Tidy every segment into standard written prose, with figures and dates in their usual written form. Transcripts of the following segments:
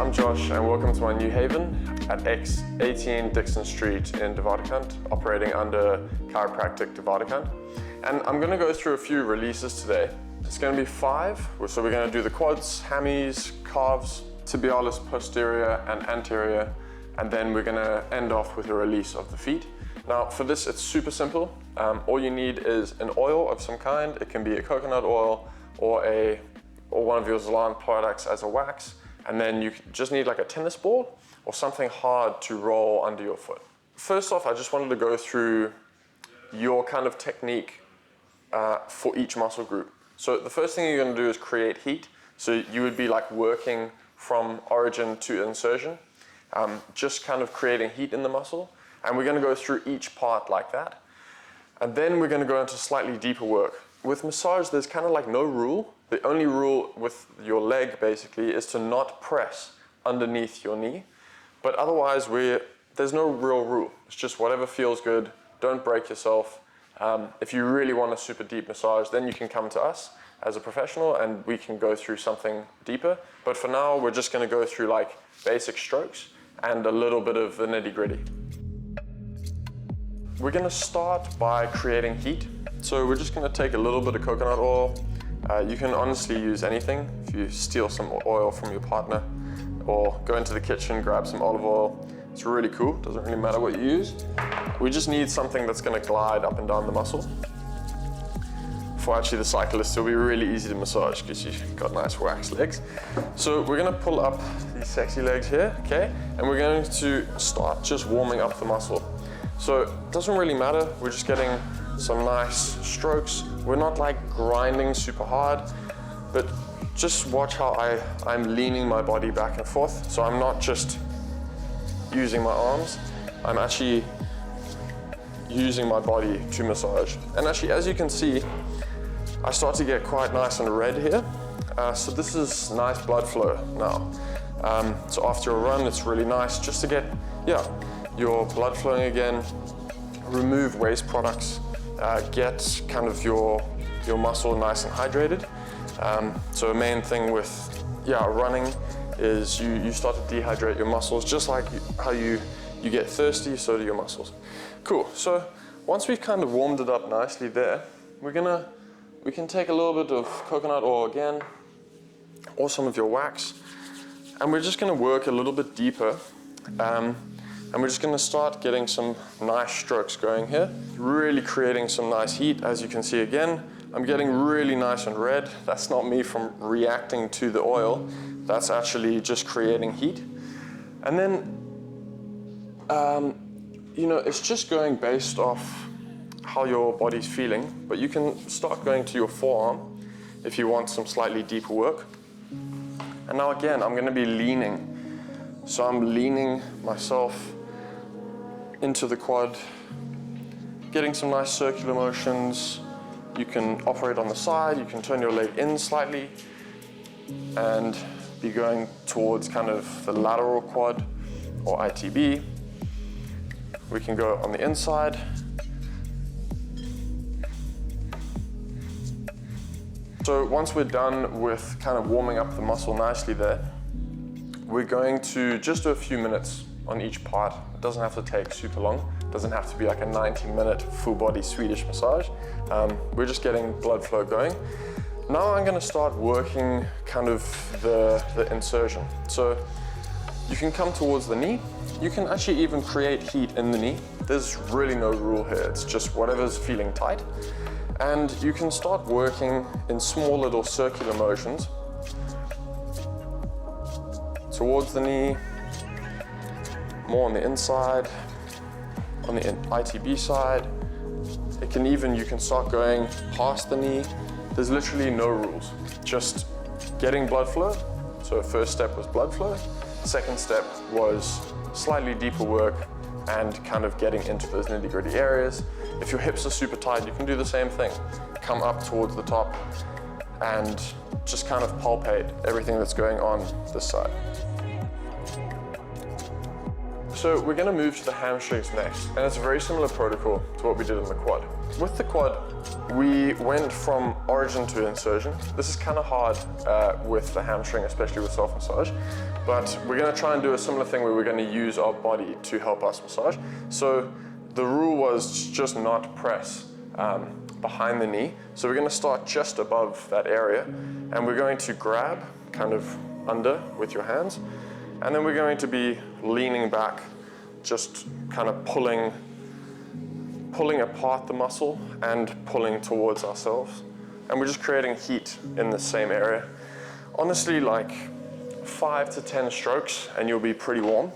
I'm Josh and welcome to my new haven at X18 Dixon Street in Devadakant, operating under Chiropractic Devadakant. And I'm going to go through a few releases today. It's going to be 5, so we're going to do the quads, hammies, calves, tibialis posterior and anterior, and then we're going to end off with a release of the feet. Now for this it's super simple. All you need is an oil of some kind. It can be a coconut oil or one of your Zlan products as a wax. And then you just need like a tennis ball or something hard to roll under your foot. First off, I just wanted to go through your kind of technique for each muscle group. So the first thing you're going to do is create heat. So you would be like working from origin to insertion, just kind of creating heat in the muscle. And we're going to go through each part like that. And then we're going to go into slightly deeper work. With massage, there's kind of like no rule. The only rule with your leg basically is to not press underneath your knee. But otherwise, there's no real rule. It's just whatever feels good. Don't break yourself. If you really want a super deep massage, then you can come to us as a professional and we can go through something deeper. But for now, we're just going to go through like basic strokes and a little bit of the nitty-gritty. We're going to start by creating heat. So we're just going to take a little bit of coconut oil. You can honestly use anything. If you steal some oil from your partner or go into the kitchen, grab some olive oil. It's really cool, doesn't really matter what you use. We just need something that's going to glide up and down the muscle. For actually the cyclist, it'll be really easy to massage because you've got nice waxed legs. So we're going to pull up these sexy legs here, okay? And we're going to start just warming up the muscle. So it doesn't really matter, we're just getting some nice strokes. We're not like grinding super hard, but just watch how I'm leaning my body back and forth. So I'm not just using my arms, I'm actually using my body to massage. And actually, as you can see, I start to get quite nice and red here. So this is nice blood flow now. So after a run, it's really nice just to get, your blood flowing again, remove waste products, get kind of your muscle nice and hydrated. So a main thing with running is you start to dehydrate your muscles, just like how you get thirsty, so do your muscles. Cool, so once we've kind of warmed it up nicely there, we can take a little bit of coconut oil again, or some of your wax, and we're just gonna work a little bit deeper. And we're just going to start getting some nice strokes going here, really creating some nice heat. As you can see again, I'm getting really nice and red. That's not me from reacting to the oil. That's actually just creating heat. And then, it's just going based off how your body's feeling, but you can start going to your forearm if you want some slightly deeper work. And now again, I'm going to be leaning. So I'm leaning myself into the quad, getting some nice circular motions. You can operate on the side, you can turn your leg in slightly and be going towards kind of the lateral quad or ITB. We can go on the inside. So once we're done with kind of warming up the muscle nicely there, we're going to just do a few minutes on each part. It doesn't have to take super long. It doesn't have to be like a 90-minute full body Swedish massage. We're just getting blood flow going. Now I'm gonna start working kind of the insertion. So you can come towards the knee. You can actually even create heat in the knee. There's really no rule here. It's just whatever's feeling tight. And you can start working in small little circular motions towards the knee, more on the inside, on the ITB side. You can start going past the knee. There's literally no rules, just getting blood flow. So first step was blood flow. Second step was slightly deeper work and kind of getting into those nitty-gritty areas. If your hips are super tight, you can do the same thing. Come up towards the top and just kind of palpate everything that's going on this side. So we're gonna move to the hamstrings next, and it's a very similar protocol to what we did in the quad. With the quad, we went from origin to insertion. This is kind of hard with the hamstring, especially with self-massage, but we're gonna try and do a similar thing where we're gonna use our body to help us massage. So the rule was just not press behind the knee. So we're gonna start just above that area, and we're going to grab kind of under with your hands, and then we're going to be leaning back, just kind of pulling apart the muscle and pulling towards ourselves. And we're just creating heat in the same area. Honestly, like 5 to 10 strokes and you'll be pretty warm.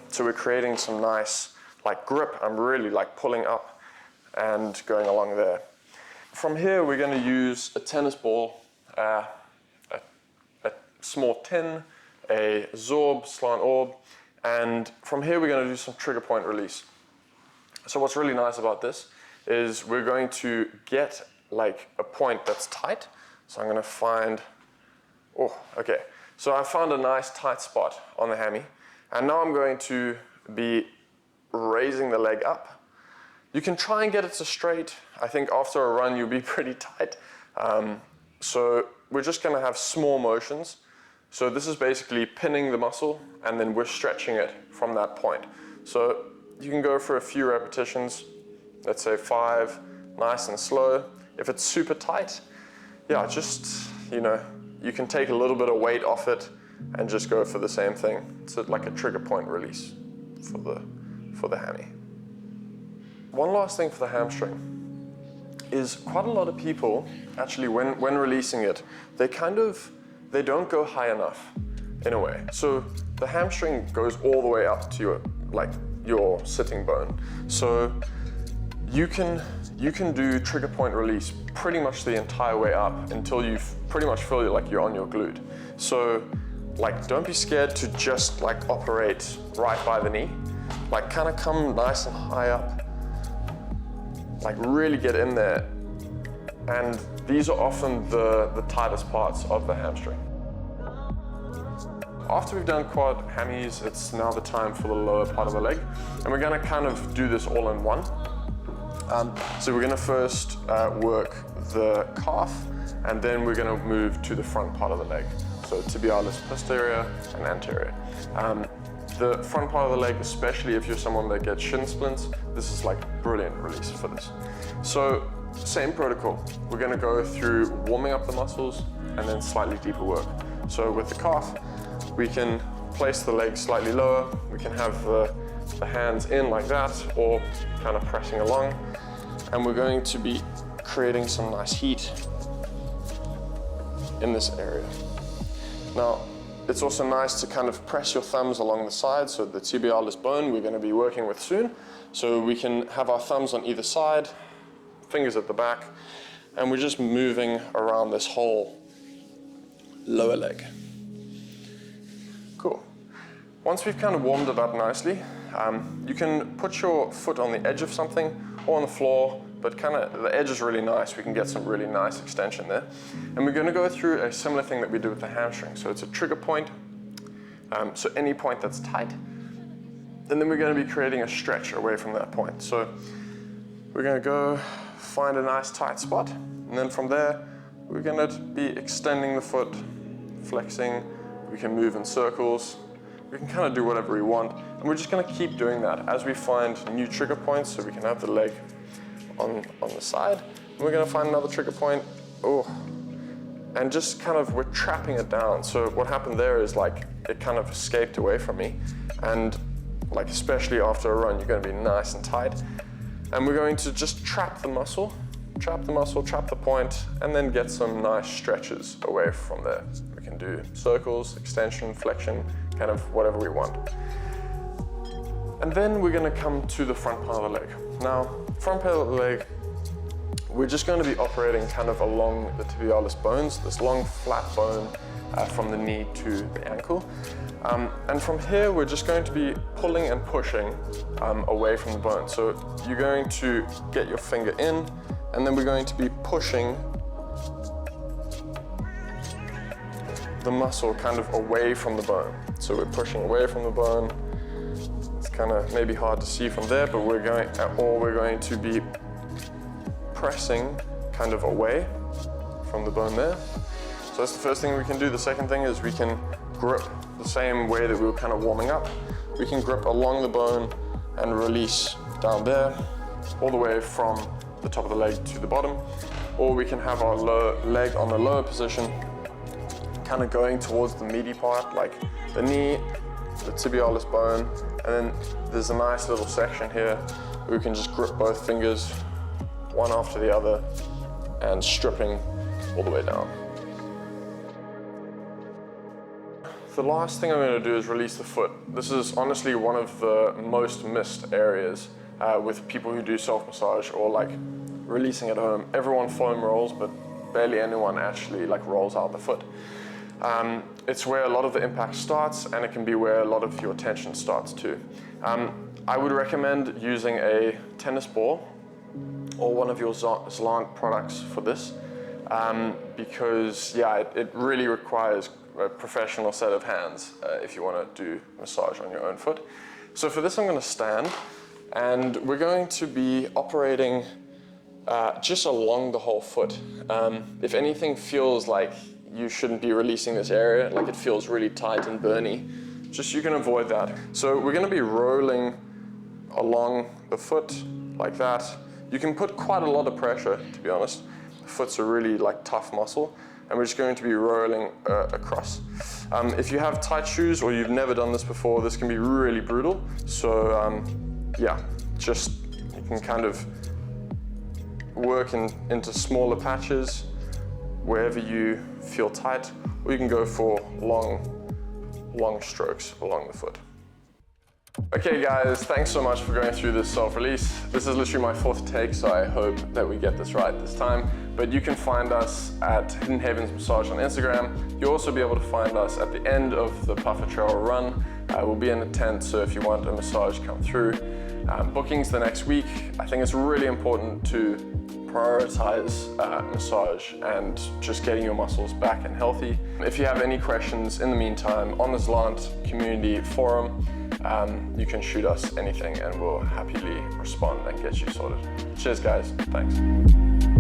So we're creating some nice like grip. I'm really like pulling up and going along there. From here, we're gonna use a tennis ball, a small tin, a Zorb, slant orb, and from here we're going to do some trigger point release. So what's really nice about this is we're going to get like a point that's tight. So I'm going to find, so I found a nice tight spot on the hammy, and now I'm going to be raising the leg up. You can try and get it to straight. I think after a run you'll be pretty tight. So we're just going to have small motions. So this is basically pinning the muscle, and then we're stretching it from that point. So you can go for a few repetitions, let's say 5, nice and slow. If it's super tight, yeah, just, you can take a little bit of weight off it and just go for the same thing. It's like a trigger point release for the hammy. One last thing for the hamstring is quite a lot of people, actually, when releasing it, they don't go high enough, in a way. So the hamstring goes all the way up to your sitting bone. So you can do trigger point release pretty much the entire way up until you pretty much feel like you're on your glute. So don't be scared to just operate right by the knee. Kind of come nice and high up, really get in there. And these are often the tightest parts of the hamstring. After we've done quad hammies, it's now the time for the lower part of the leg. And we're gonna kind of do this all in one. So we're gonna first work the calf, and then we're gonna move to the front part of the leg. So tibialis posterior and anterior. The front part of the leg, especially if you're someone that gets shin splints, this is brilliant release for this. So same protocol. We're gonna go through warming up the muscles and then slightly deeper work. So with the calf, we can place the leg slightly lower. We can have the hands in like that, or kind of pressing along. And we're going to be creating some nice heat in this area. Now, it's also nice to kind of press your thumbs along the side, so the tibialis bone we're going to be working with soon. So we can have our thumbs on either side, fingers at the back, and we're just moving around this whole lower leg. Cool. Once we've kind of warmed it up nicely, you can put your foot on the edge of something or on the floor, but kind of the edge is really nice. We can get some really nice extension there. And we're going to go through a similar thing that we did with the hamstring. So it's a trigger point, so any point that's tight. And then we're going to be creating a stretch away from that point. So we're going to go find a nice tight spot, and then from there, we're going to be extending the foot, flexing. We can move in circles. We can kind of do whatever we want. And we're just going to keep doing that as we find new trigger points, so we can have the leg on the side. And we're going to find another trigger point. And just kind of, we're trapping it down. So what happened there is it kind of escaped away from me. And especially after a run, you're going to be nice and tight. And we're going to just trap the muscle, trap the point, and then get some nice stretches away from there. We can do circles, extension, flexion, kind of whatever we want. And then we're going to come to the front part of the leg. Now, front part of the leg, we're just going to be operating kind of along the tibialis bones, this long flat bone from the knee to the ankle. And from here, we're just going to be pulling and pushing away from the bone. So you're going to get your finger in, and then we're going to be pushing the muscle kind of away from the bone. So we're pushing away from the bone, kind of maybe hard to see from there, but we're going to be pressing kind of away from the bone there. So that's the first thing we can do. The second thing is we can grip the same way that we were kind of warming up. We can grip along the bone and release down there, all the way from the top of the leg to the bottom. Or we can have our leg on the lower position, kind of going towards the meaty part, like the knee, the tibialis bone, and then there's a nice little section here where we can just grip both fingers, one after the other, and stripping all the way down. The last thing I'm going to do is release the foot. This is honestly one of the most missed areas with people who do self-massage or like releasing at home. Everyone foam rolls, but barely anyone actually like rolls out the foot. It's where a lot of the impact starts, and it can be where a lot of your tension starts too. I would recommend using a tennis ball or one of your Zlant products for this, because yeah, it really requires a professional set of hands if you want to do massage on your own foot. So for this I'm going to stand, and we're going to be operating just along the whole foot. If anything feels like you shouldn't be releasing this area, like it feels really tight and burny, just you can avoid that. So we're going to be rolling along the foot like that. You can put quite a lot of pressure, to be honest. The foot's a really like tough muscle, and we're just going to be rolling across. If you have tight shoes or you've never done this before, this can be really brutal. So yeah, just you can kind of work into smaller patches wherever you feel tight, or you can go for long strokes along the foot. Okay guys, thanks so much for going through this self-release. This is literally my 4th take, so I hope that we get this right this time. But you can find us at Hidden Havens Massage on Instagram. You'll also be able to find us at the end of the Puffer Trail run. We'll be in the tent, so if you want a massage, come through. Bookings the next week. I think it's really important to prioritize massage and just getting your muscles back and healthy. If you have any questions in the meantime on the Zlant community forum, you can shoot us anything and we'll happily respond and get you sorted. Cheers guys, thanks.